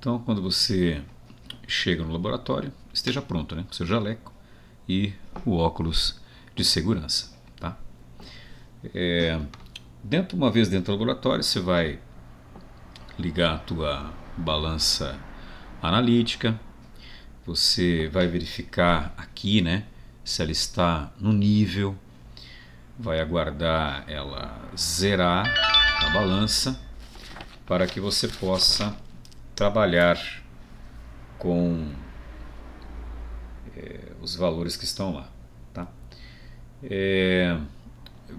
Então, quando você chega no laboratório, esteja pronto, né? Com seu jaleco e o óculos de segurança, tá? Uma vez dentro do laboratório, você vai ligar a tua balança analítica, você vai verificar aqui, né, se ela está no nível, vai aguardar ela zerar a balança para que você possa trabalhar com os valores que estão lá, tá?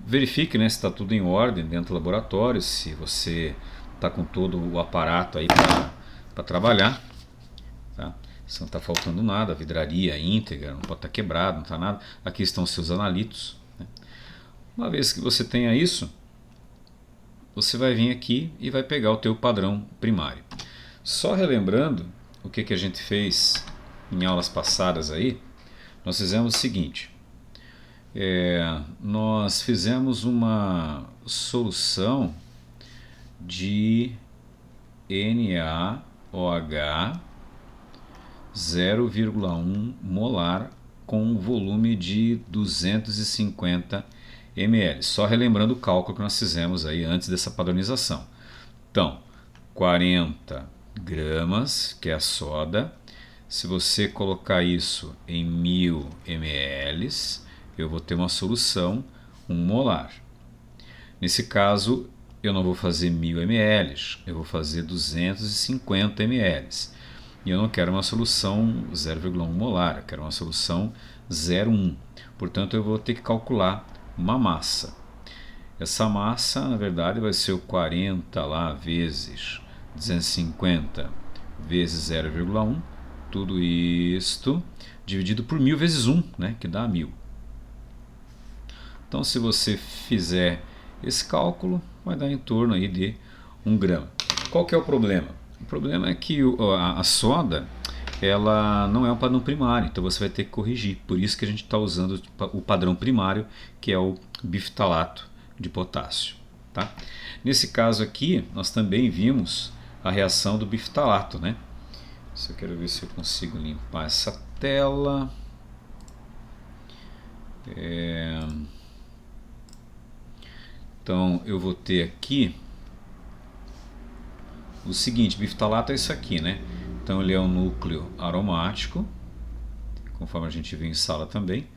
Verifique, né, se está tudo em ordem dentro do laboratório, se você está com todo o aparato aí para trabalhar, tá? Se não está faltando nada, a vidraria íntegra, não pode estar quebrado, não está nada. Aqui estão os seus analitos, né? Uma vez que você tenha isso, você vai vir aqui e vai pegar o teu padrão primário. Só relembrando o que a gente fez em aulas passadas aí, nós fizemos o seguinte. Nós fizemos uma solução de NaOH 0,1 molar com um volume de 250 ml. Só relembrando o cálculo que nós fizemos aí antes dessa padronização. Então, 40 gramas, que é a soda. Se você colocar isso em 1000 ml, eu vou ter uma solução 1 molar. Nesse caso, eu não vou fazer 1000 ml, eu vou fazer 250 ml. E eu não quero uma solução 0,1 molar, eu quero uma solução 0,1. Portanto, eu vou ter que calcular uma massa. Essa massa, na verdade, vai ser o 40 lá vezes 250 vezes 0,1. Tudo isto dividido por 1000 vezes 1, né, que dá 1000. Então, se você fizer esse cálculo, vai dar em torno aí de 1 grama. Qual que é o problema? O problema é que a soda, ela não é um padrão primário, então você vai ter que corrigir. Por isso que a gente está usando o padrão primário, que é o biftalato de potássio, tá? Nesse caso aqui, nós também vimos a reação do biftalato, né? Eu quero ver se eu consigo limpar essa tela. Então eu vou ter aqui o seguinte, biftalato é isso aqui, né? Então ele é um núcleo aromático, conforme a gente viu em sala também.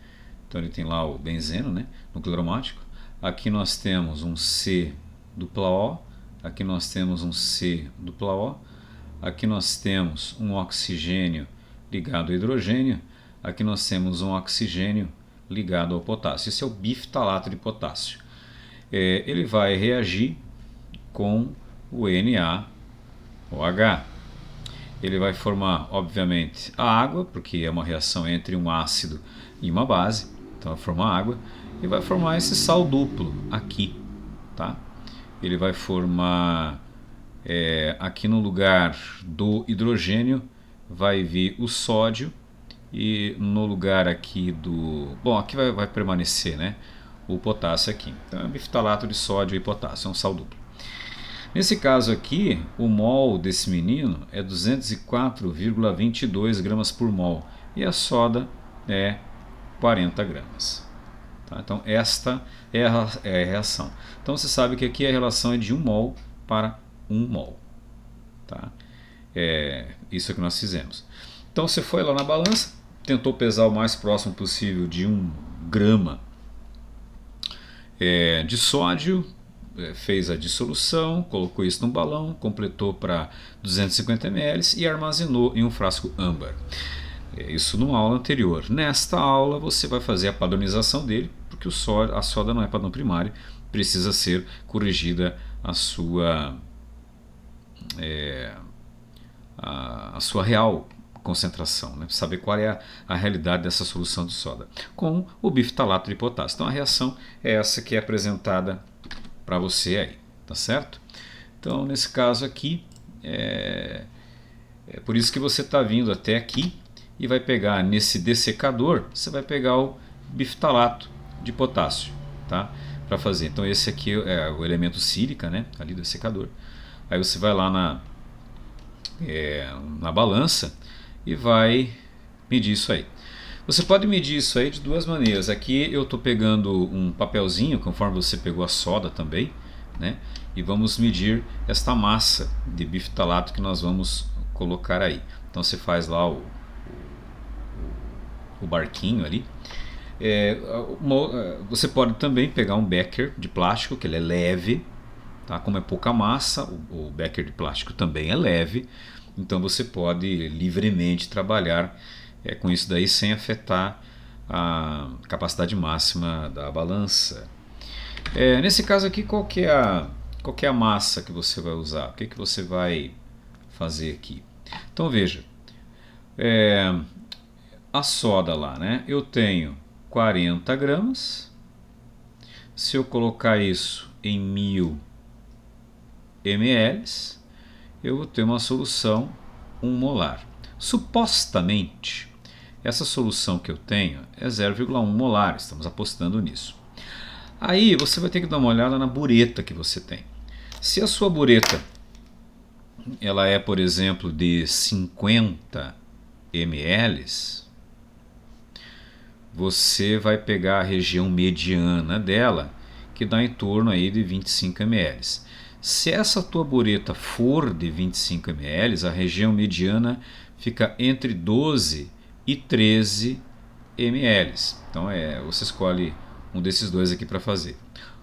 Então ele tem lá o benzeno, né? Núcleo aromático. Aqui nós temos um C dupla O, aqui nós temos um C dupla O, aqui nós temos um oxigênio ligado ao hidrogênio, aqui nós temos um oxigênio ligado ao potássio. Esse é o biftalato de potássio. Ele vai reagir com o NaOH. Ele vai formar, obviamente, a água, porque é uma reação entre um ácido e uma base, então vai formar água, e vai formar esse sal duplo aqui, tá? Ele vai formar, aqui no lugar do hidrogênio, vai vir o sódio, e no lugar aqui do... Bom, aqui vai permanecer, né, o potássio aqui. Então é biftalato de sódio e potássio, é um sal duplo. Nesse caso aqui, o mol desse menino é 204,22 gramas por mol e a soda é 40 gramas. Tá? Então esta é a reação. Então você sabe que aqui a relação é de 1 mol para 1 mol. Tá? Isso é que nós fizemos. Então você foi lá na balança, tentou pesar o mais próximo possível de 1 grama de sódio, fez a dissolução, colocou isso num balão, completou para 250 ml e armazenou em um frasco âmbar. Isso numa aula anterior. Nesta aula você vai fazer a padronização dele, porque a soda não é padrão primário, precisa ser corrigida a sua real concentração, né? Saber qual é a realidade dessa solução de soda com o biftalato de potássio. Então a reação é essa que é apresentada para você aí, tá certo? Então nesse caso aqui é por isso que você está vindo até aqui e vai pegar nesse dessecador, você vai pegar o biftalato de potássio, tá? Para fazer. Então esse aqui é o elemento sílica, né? Ali do dessecador. Aí você vai lá na balança e vai medir isso aí. Você pode medir isso aí de duas maneiras. Aqui eu estou pegando um papelzinho, conforme você pegou a soda também, né? E vamos medir esta massa de bifitalato que nós vamos colocar aí. Então você faz lá o barquinho ali. Você pode também pegar um becker de plástico, que ele é leve, tá? Como é pouca massa, o becker de plástico também é leve, então você pode livremente trabalhar com isso daí sem afetar a capacidade máxima da balança. Nesse caso aqui, qual que é a massa que você vai usar? O que você vai fazer aqui? Então veja, a soda lá, né? Eu tenho 40 gramas. Se eu colocar isso em 1000 ml, eu vou ter uma solução 1 molar. Supostamente, essa solução que eu tenho é 0,1 molar, estamos apostando nisso. Aí você vai ter que dar uma olhada na bureta que você tem. Se a sua bureta ela é, por exemplo, de 50 ml, você vai pegar a região mediana dela, que dá em torno aí de 25 ml. Se essa tua bureta for de 25 ml, a região mediana fica entre 12 e 13 ml. Então você escolhe um desses dois aqui para fazer.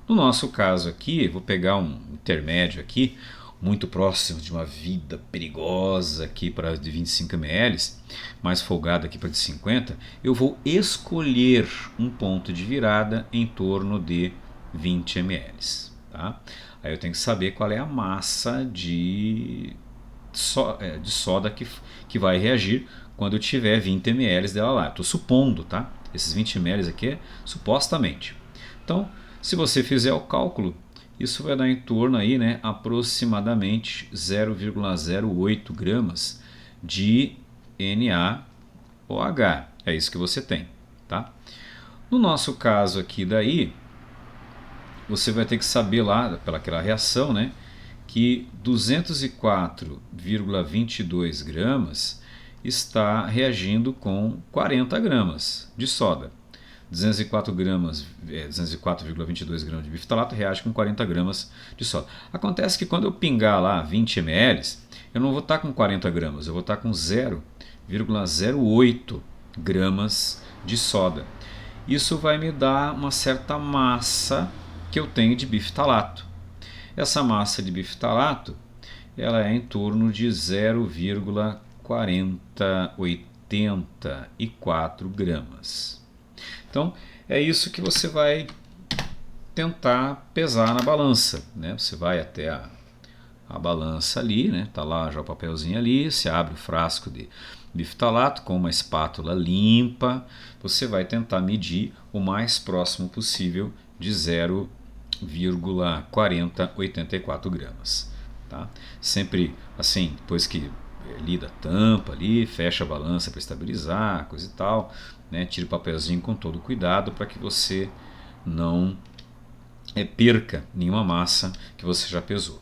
No nosso caso aqui, vou pegar um intermédio aqui, muito próximo de uma vida perigosa aqui para de 25 ml, mais folgado aqui para de 50, eu vou escolher um ponto de virada em torno de 20 ml. Tá? Aí eu tenho que saber qual é a massa de soda que vai reagir quando eu tiver 20 ml dela lá. Estou supondo, tá? Esses 20 ml aqui é supostamente. Então, se você fizer o cálculo, isso vai dar em torno aí, né, aproximadamente 0,08 gramas de NaOH. É isso que você tem, tá? No nosso caso aqui daí, você vai ter que saber lá, pelaquela reação, né, que 204,22 gramas está reagindo com 40 gramas de soda. 204,22 gramas de bifitalato reage com 40 gramas de soda. Acontece que quando eu pingar lá 20 ml, eu não vou estar com 40 gramas, eu vou estar com 0,08 gramas de soda. Isso vai me dar uma certa massa que eu tenho de bifitalato. Essa massa de bifitalato ela é em torno de 0,4084 gramas. Então é isso que você vai tentar pesar na balança, né? Você vai até a balança ali, né? Tá lá já o papelzinho ali, você abre o frasco de bifitalato com uma espátula limpa, você vai tentar medir o mais próximo possível de 0,4084 gramas. Tá? Sempre assim, depois que lida a tampa ali, fecha a balança para estabilizar, coisa e tal, né? Tira o papelzinho com todo cuidado para que você não perca nenhuma massa que você já pesou.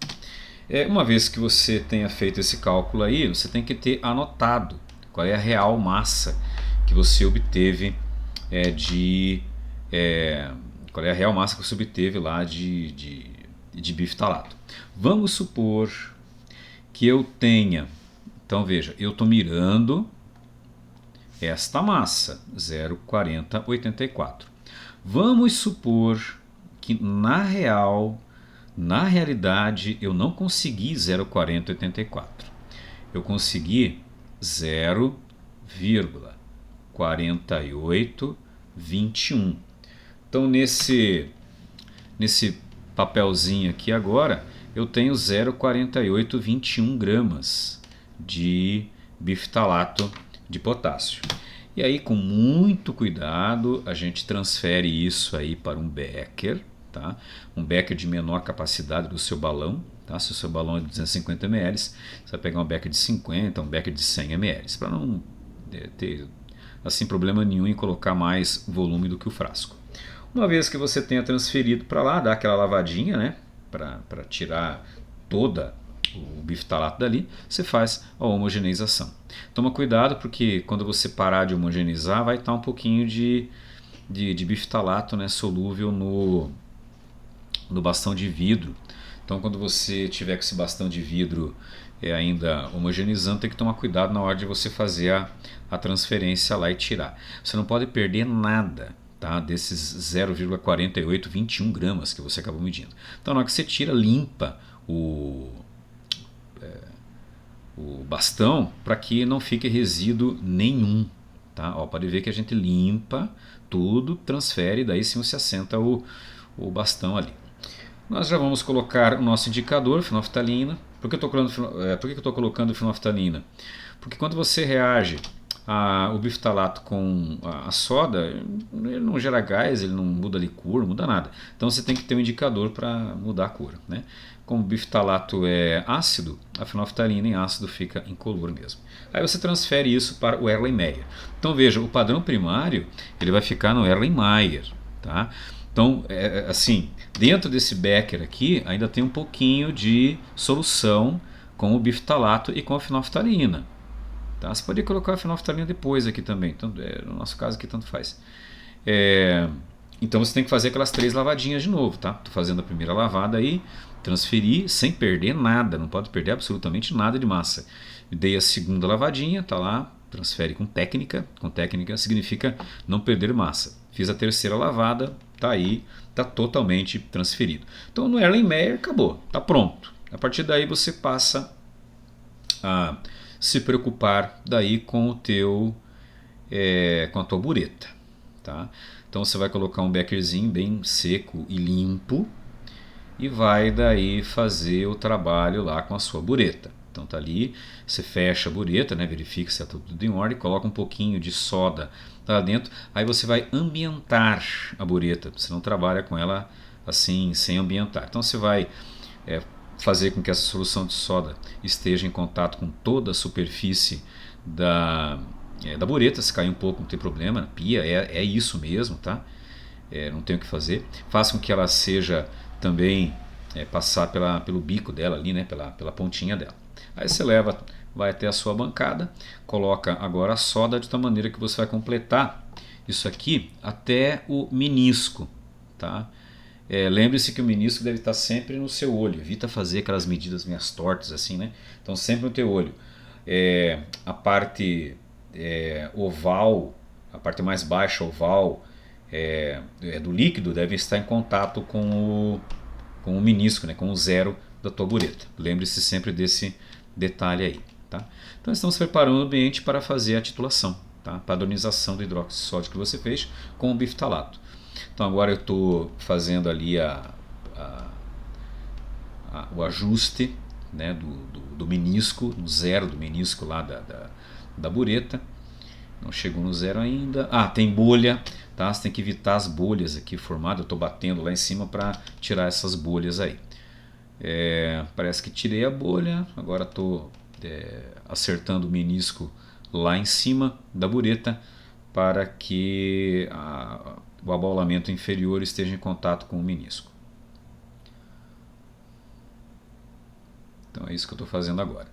Uma vez que você tenha feito esse cálculo aí, você tem que ter anotado qual é a real massa que você obteve qual é a real massa que você obteve lá de bifitalato. Vamos supor que eu tenha, então veja, eu estou mirando esta massa, 0,4084. Vamos supor que na realidade eu não consegui 0,4084. Eu consegui 0,4821. Então nesse papelzinho aqui agora eu tenho 0,4821 gramas de bifitalato de potássio. E aí com muito cuidado a gente transfere isso aí para um becker, tá? Um becker de menor capacidade do seu balão, tá? Se o seu balão é de 250 ml, você vai pegar um becker de 50, um becker de 100 ml, para não ter assim problema nenhum em colocar mais volume do que o frasco. Uma vez que você tenha transferido para lá, dá aquela lavadinha, né? Para tirar toda o biftalato dali, você faz a homogeneização. Toma cuidado porque quando você parar de homogeneizar vai estar um pouquinho de biftalato, né, solúvel no bastão de vidro. Então quando você tiver com esse bastão de vidro ainda homogeneizando, tem que tomar cuidado na hora de você fazer a transferência lá e tirar. Você não pode perder nada, tá, desses 0,4821 gramas que você acabou medindo. Então na hora que você tira, limpa o bastão para que não fique resíduo nenhum. Tá? Ó, pode ver que a gente limpa tudo, transfere, daí sim você assenta o bastão ali. Nós já vamos colocar o nosso indicador, fenolftalina. Por que eu estou colocando fenolftalina? Porque quando você reage o biftalato com a soda, ele não gera gás, ele não muda a cor, não muda nada. Então você tem que ter um indicador para mudar a cor, né? Como o biftalato é ácido, a fenolftalina em ácido fica incolor mesmo. Aí você transfere isso para o Erlenmeyer. Então veja, o padrão primário ele vai ficar no Erlenmeyer, tá? Então, assim, dentro desse becker aqui ainda tem um pouquinho de solução com o biftalato e com a fenolftalina. Tá? Você pode colocar a fenolftalina depois aqui também, então, no nosso caso aqui tanto faz. Então você tem que fazer aquelas 3 lavadinhas de novo, tá? Tô fazendo a primeira lavada aí, transferir sem perder nada, não pode perder absolutamente nada de massa. Dei a segunda lavadinha, tá lá, transfere com técnica significa não perder massa. Fiz a terceira lavada, tá aí, tá totalmente transferido. Então no Erlenmeyer acabou, tá pronto. A partir daí você passa a se preocupar daí com com a tua bureta, tá? Então você vai colocar um beckerzinho bem seco e limpo e vai daí fazer o trabalho lá com a sua bureta. Então tá ali, você fecha a bureta, né, verifica se está tudo em ordem, coloca um pouquinho de soda lá dentro, aí você vai ambientar a bureta, você não trabalha com ela assim sem ambientar. Então você vai fazer com que essa solução de soda esteja em contato com toda a superfície da bureta. Se cair um pouco não tem problema, na pia é isso mesmo, tá? Não tem o que fazer. Faça com que ela seja também passar pelo bico dela ali, né? Pela pontinha dela. Aí você vai até a sua bancada, coloca agora a soda de tal maneira que você vai completar isso aqui até o menisco, tá? Lembre-se que o menisco deve estar sempre no seu olho, evita fazer aquelas medidas meio tortas assim, né? Então sempre no teu olho. A parte oval, a parte mais baixa oval do líquido deve estar em contato com o menisco, né? Com o zero da tua bureta. Lembre-se sempre desse detalhe aí, tá? Então estamos preparando o ambiente para fazer a titulação, tá? Padronização do hidróxido de sódio que você fez com o biftalato. Então agora eu estou fazendo ali o ajuste, né, do menisco, no zero do menisco lá da bureta. Não chegou no zero ainda. Tem bolha, tá? Você tem que evitar as bolhas aqui formadas. Eu estou batendo lá em cima para tirar essas bolhas aí. Parece que tirei a bolha. Agora estou acertando o menisco lá em cima da bureta para que o abaulamento inferior esteja em contato com o menisco. Então é isso que eu estou fazendo agora.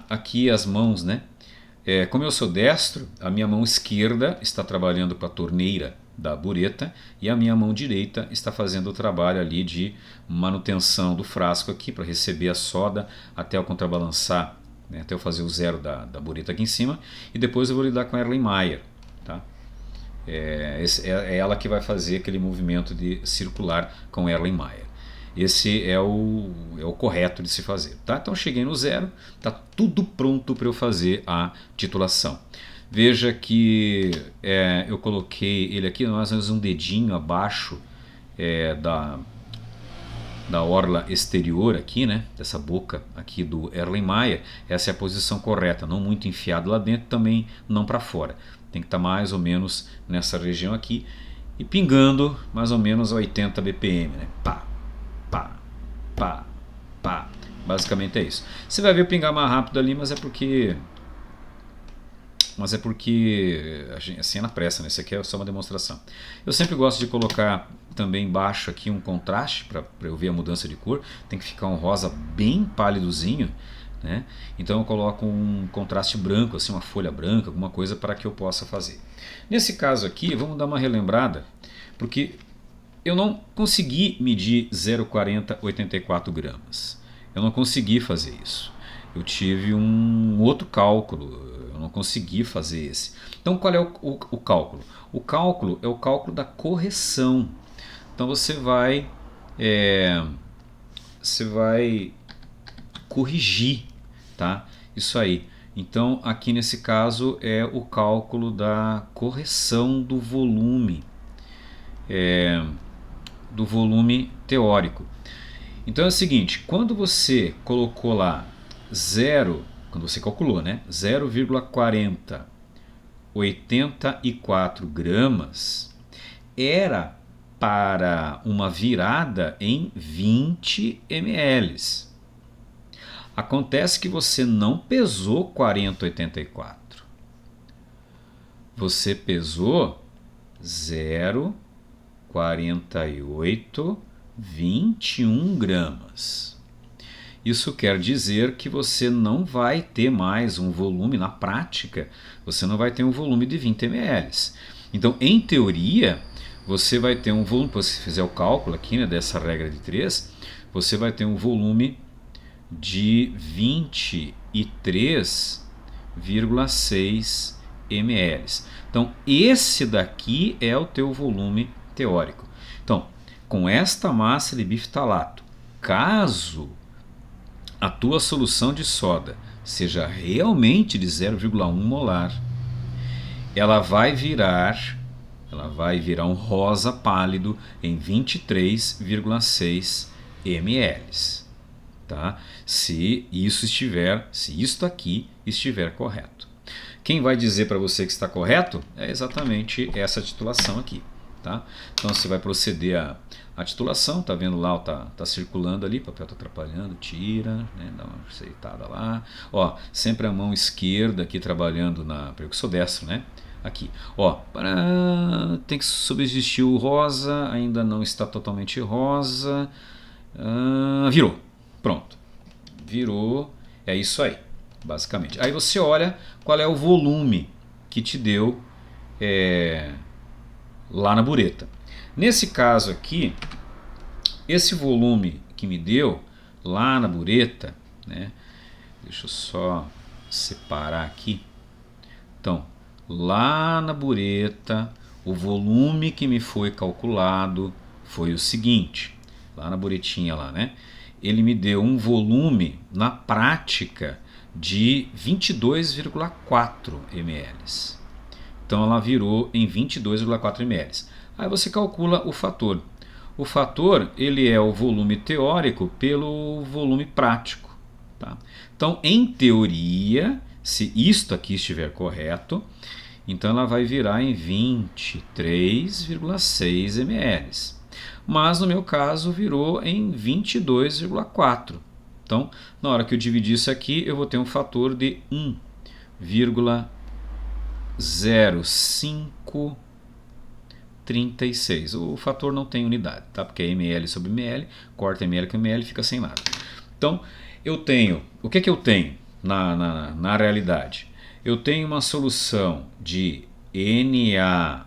Aqui as mãos, né? Como eu sou destro, a minha mão esquerda está trabalhando para a torneira da bureta e a minha mão direita está fazendo o trabalho ali de manutenção do frasco aqui para receber a soda até eu contrabalançar, né, até eu fazer o zero da bureta aqui em cima, e depois eu vou lidar com a Erlenmeyer, tá? É ela que vai fazer aquele movimento de circular com Erlenmeyer. Esse é o correto de se fazer, tá? Então cheguei no zero, tá tudo pronto para eu fazer a titulação. Veja que eu coloquei ele aqui mais ou menos um dedinho abaixo da orla exterior aqui, né? Dessa boca aqui do Erlenmeyer. Essa é a posição correta, não muito enfiado lá dentro, também não para fora. Tem que estar mais ou menos nessa região aqui e pingando mais ou menos a 80 bpm, né? Pá, pá, pá, pá. Basicamente é isso. Você vai ver pingar mais rápido ali, mas é porque mas é porque assim é na pressa, né? Isso aqui é só uma demonstração. Eu sempre gosto de colocar também embaixo aqui um contraste para eu ver a mudança de cor. Tem que ficar um rosa bem pálidozinho, né? Então eu coloco um contraste branco, assim, uma folha branca, alguma coisa para que eu possa fazer. Nesse caso aqui, vamos dar uma relembrada, porque eu não consegui medir 0,4084 gramas. Eu não consegui fazer isso. Eu tive um outro cálculo, eu não consegui fazer esse. Então qual é o cálculo? O cálculo é o cálculo da correção. Então você vai corrigir, tá? Isso aí. Então aqui nesse caso é o cálculo da correção do volume teórico. Então é o seguinte, quando você colocou lá quando você calculou, né, 0,4084 gramas, era para uma virada em 20 ml. Acontece que você não pesou 4084. Você pesou 0,4821 gramas. Isso quer dizer que você não vai ter mais um volume, na prática, você não vai ter um volume de 20 ml. Então, em teoria, você vai ter um volume, se você fizer o cálculo aqui, né, dessa regra de 3, você vai ter um volume de 23,6 ml. Então, esse daqui é o teu volume teórico. Então, com esta massa de bifitalato, caso a tua solução de soda seja realmente de 0,1 molar, ela vai virar um rosa pálido em 23,6 ml, tá? Se isto aqui estiver correto. Quem vai dizer para você que está correto é exatamente essa titulação aqui, tá? Então você vai proceder a titulação, tá vendo lá, tá circulando ali, o papel tá atrapalhando, tira, né, dá uma aceitada lá. Ó, sempre a mão esquerda aqui trabalhando porque eu sou destro, né? Aqui, ó, tem que subsistir o rosa, ainda não está totalmente rosa. Virou, pronto, virou, é isso aí, basicamente. Aí você olha qual é o volume que te deu lá na bureta. Nesse caso aqui, esse volume que me deu lá na bureta, né? Deixa eu só separar aqui. Então, lá na bureta, o volume que me foi calculado foi o seguinte, lá na buretinha lá, né? Ele me deu um volume na prática de 22,4 ml. Então ela virou em 22,4 ml. Aí você calcula o fator. O fator, ele é o volume teórico pelo volume prático, tá? Então, em teoria, se isto aqui estiver correto, então ela vai virar em 23,6 ml. Mas no meu caso virou em 22,4. Então, na hora que eu dividir isso aqui, eu vou ter um fator de 1,0536. O fator não tem unidade, tá? Porque é ml sobre ml, corta ml com ml, fica sem nada. Então, eu tenho, o que eu tenho na realidade? Eu tenho uma solução de NaOH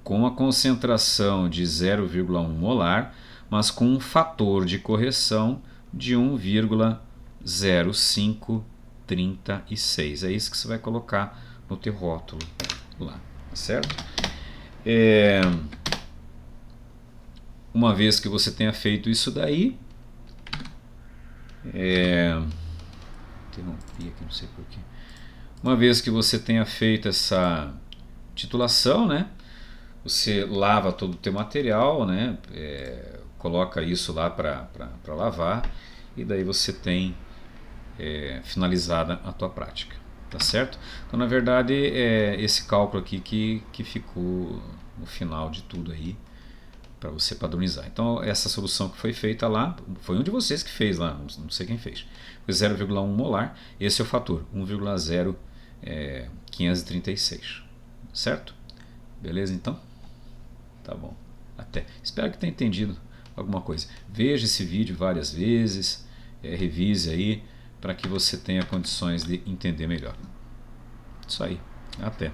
com a concentração de 0,1 molar, mas com um fator de correção de 1,0536. É isso que você vai colocar no teu rótulo lá, certo? Uma vez que você tenha feito isso daí, interrompi aqui, não sei porquê. Uma vez que você tenha feito essa titulação, né? Você lava todo o teu material, né? Coloca isso lá para lavar e daí você tem finalizada a tua prática, tá certo? Então na verdade é esse cálculo aqui que ficou no final de tudo aí, para você padronizar. Então essa solução que foi feita lá, foi um de vocês que fez lá, não sei quem fez. Foi 0,1 molar, esse é o fator, 1,0536. Certo? Beleza então? Tá bom. Até. Espero que tenha entendido alguma coisa. Veja esse vídeo várias vezes, revise aí, para que você tenha condições de entender melhor. Isso aí. Até.